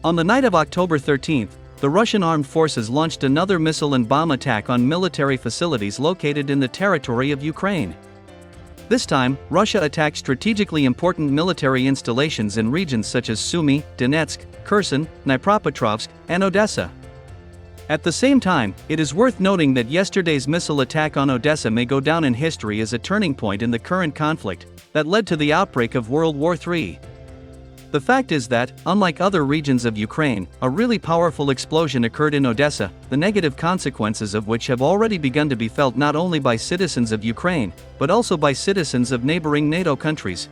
On the night of October 13, the Russian armed forces launched another missile and bomb attack on military facilities located in the territory of Ukraine. This time, Russia attacked strategically important military installations in regions such as Sumy, Donetsk, Kherson, Dnipropetrovsk, and Odessa. At the same time, it is worth noting that yesterday's missile attack on Odessa may go down in history as a turning point in the current conflict that led to the outbreak of World War III. The fact is that, unlike other regions of Ukraine, a really powerful explosion occurred in Odessa, the negative consequences of which have already begun to be felt not only by citizens of Ukraine, but also by citizens of neighboring NATO countries.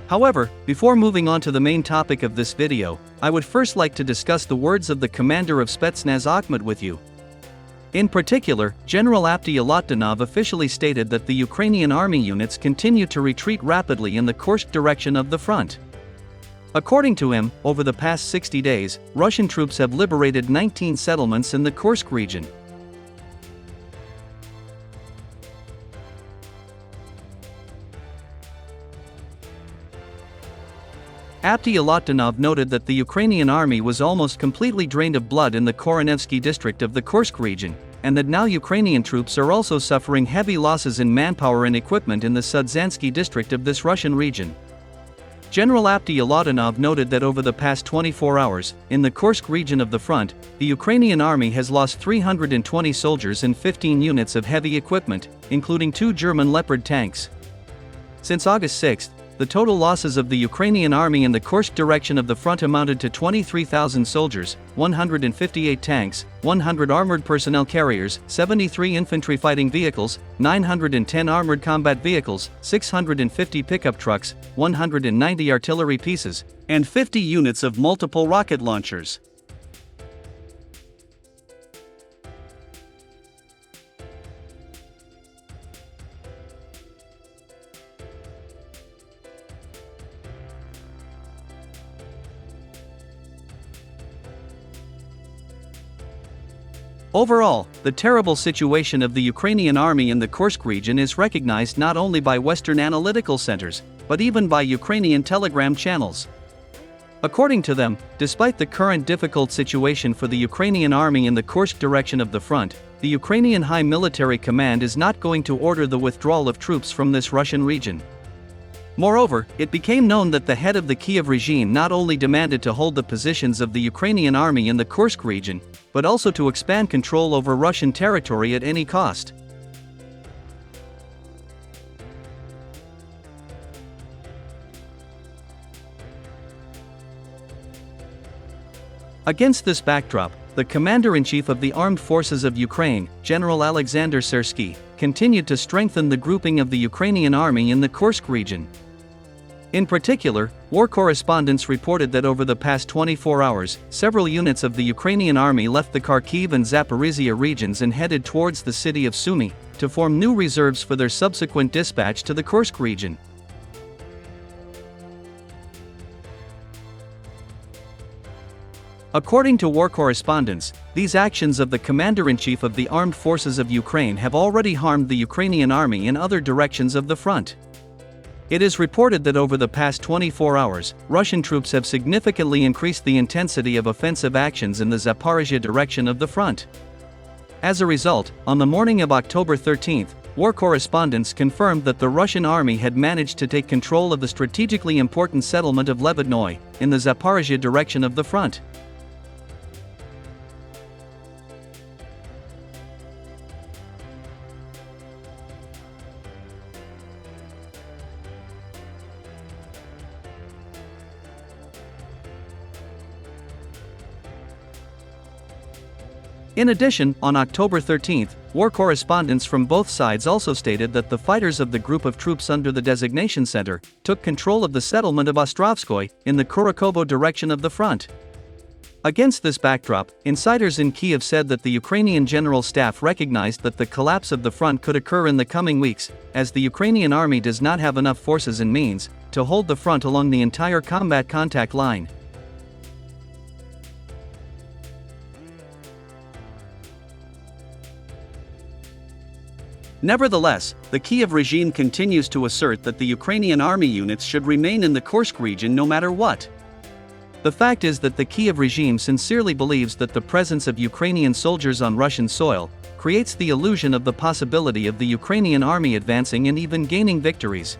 However, before moving on to the main topic of this video, I would first like to discuss the words of the commander of Spetsnaz Akhmat with you. In particular, General Abdiy officially stated that the Ukrainian army units continue to retreat rapidly in the Kursk direction of the front. According to him, over the past 60 days, Russian troops have liberated 19 settlements in the Kursk region. Abdiy noted that the Ukrainian army was almost completely drained of blood in the Koronevsky district of the Kursk region, and that now Ukrainian troops are also suffering heavy losses in manpower and equipment in the Sudzansky district of this Russian region. General Abdiy noted that over the past 24 hours, in the Kursk region of the front, the Ukrainian army has lost 320 soldiers and 15 units of heavy equipment, including 2 German Leopard tanks. Since August 6, the total losses of the Ukrainian army in the Kursk direction of the front amounted to 23,000 soldiers, 158 tanks, 100 armored personnel carriers, 73 infantry fighting vehicles, 910 armored combat vehicles, 650 pickup trucks, 190 artillery pieces, and 50 units of multiple rocket launchers. Overall, the terrible situation of the Ukrainian army in the Kursk region is recognized not only by Western analytical centers, but even by Ukrainian Telegram channels. According to them, despite the current difficult situation for the Ukrainian army in the Kursk direction of the front, the Ukrainian High Military Command is not going to order the withdrawal of troops from this Russian region. Moreover, it became known that the head of the Kiev regime not only demanded to hold the positions of the Ukrainian army in the Kursk region, but also to expand control over Russian territory at any cost. Against this backdrop, the commander-in-chief of the Armed Forces of Ukraine, General Alexander Syrsky, continued to strengthen the grouping of the Ukrainian army in the Kursk region. In particular, war correspondents reported that over the past 24 hours, several units of the Ukrainian army left the Kharkiv and Zaporizhia regions and headed towards the city of Sumy, to form new reserves for their subsequent dispatch to the Kursk region. According to war correspondents, these actions of the commander-in-chief of the Armed Forces of Ukraine have already harmed the Ukrainian army in other directions of the front. It is reported that over the past 24 hours, Russian troops have significantly increased the intensity of offensive actions in the Zaporizhia direction of the front. As a result, on the morning of October 13, war correspondents confirmed that the Russian army had managed to take control of the strategically important settlement of Levodnoy, in the Zaporizhia direction of the front. In addition, on October 13, war correspondents from both sides also stated that the fighters of the group of troops under the designation center took control of the settlement of Ostrovskoy, in the Kurakovo direction of the front. Against this backdrop, insiders in Kiev said that the Ukrainian General Staff recognized that the collapse of the front could occur in the coming weeks, as the Ukrainian army does not have enough forces and means to hold the front along the entire combat contact line. Nevertheless, the Kiev regime continues to assert that the Ukrainian army units should remain in the Kursk region no matter what. The fact is that the Kiev regime sincerely believes that the presence of Ukrainian soldiers on Russian soil creates the illusion of the possibility of the Ukrainian army advancing and even gaining victories.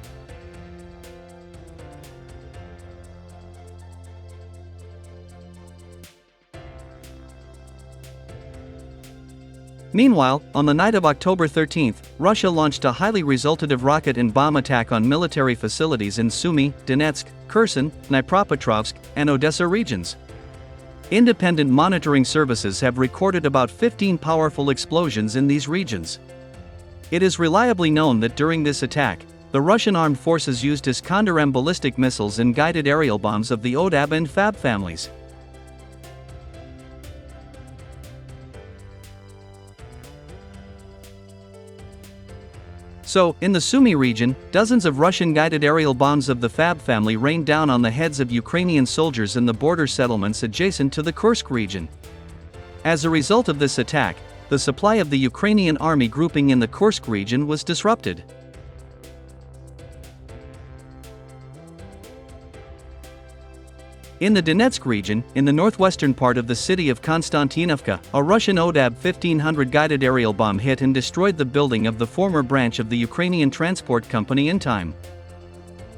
Meanwhile, on the night of October 13, Russia launched a highly resultative rocket and bomb attack on military facilities in Sumy, Donetsk, Kherson, Dnipropetrovsk, and Odessa regions. Independent monitoring services have recorded about 15 powerful explosions in these regions. It is reliably known that during this attack, the Russian armed forces used ISKANDER ballistic missiles and guided aerial bombs of the ODAB and FAB families. So, in the Sumy region, dozens of Russian-guided aerial bombs of the FAB family rained down on the heads of Ukrainian soldiers in the border settlements adjacent to the Kursk region. As a result of this attack, the supply of the Ukrainian army grouping in the Kursk region was disrupted. In the Donetsk region, in the northwestern part of the city of Konstantinovka, a Russian ODAB 1500 guided aerial bomb hit and destroyed the building of the former branch of the Ukrainian transport company in time.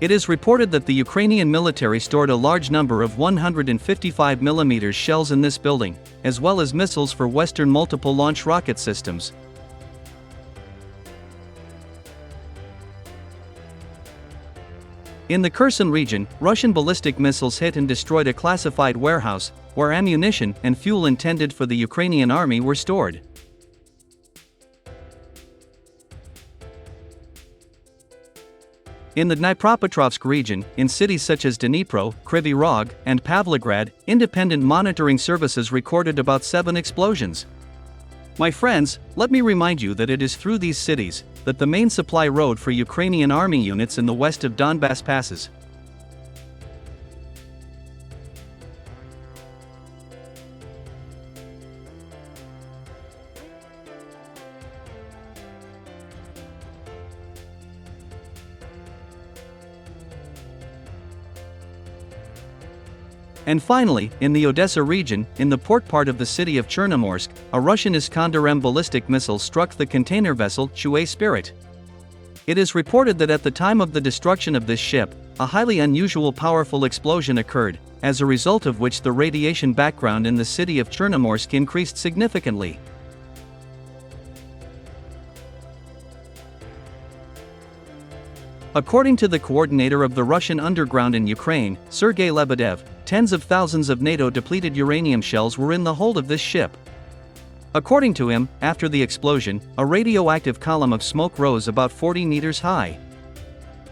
It is reported that the Ukrainian military stored a large number of 155mm shells in this building, as well as missiles for Western multiple launch rocket systems. In the Kherson region, Russian ballistic missiles hit and destroyed a classified warehouse, where ammunition and fuel intended for the Ukrainian army were stored. In the Dnipropetrovsk region, in cities such as Dnipro, Kryvyi Rog, and Pavlograd, independent monitoring services recorded about 7 explosions. My friends, let me remind you that it is through these cities that the main supply road for Ukrainian army units in the west of Donbass passes. And finally, in the Odessa region, in the port part of the city of Chernomorsk, a Russian Iskander-M ballistic missile struck the container vessel Chue Spirit. It is reported that at the time of the destruction of this ship, a highly unusual powerful explosion occurred, as a result of which the radiation background in the city of Chernomorsk increased significantly. According to the coordinator of the Russian underground in Ukraine, Sergei Lebedev, tens of thousands of NATO depleted uranium shells were in the hold of this ship. According to him, after the explosion, a radioactive column of smoke rose about 40 meters high.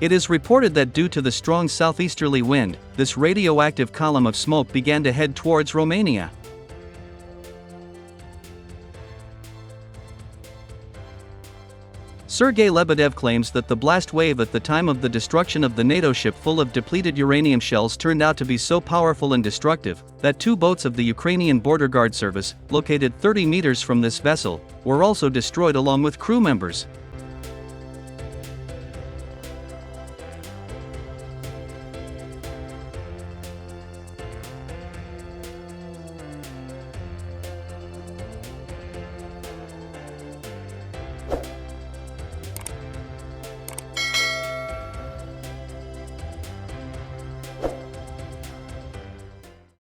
It is reported that due to the strong southeasterly wind, this radioactive column of smoke began to head towards Romania. Sergei Lebedev claims that the blast wave at the time of the destruction of the NATO ship full of depleted uranium shells turned out to be so powerful and destructive that 2 boats of the Ukrainian Border Guard Service, located 30 meters from this vessel, were also destroyed along with crew members.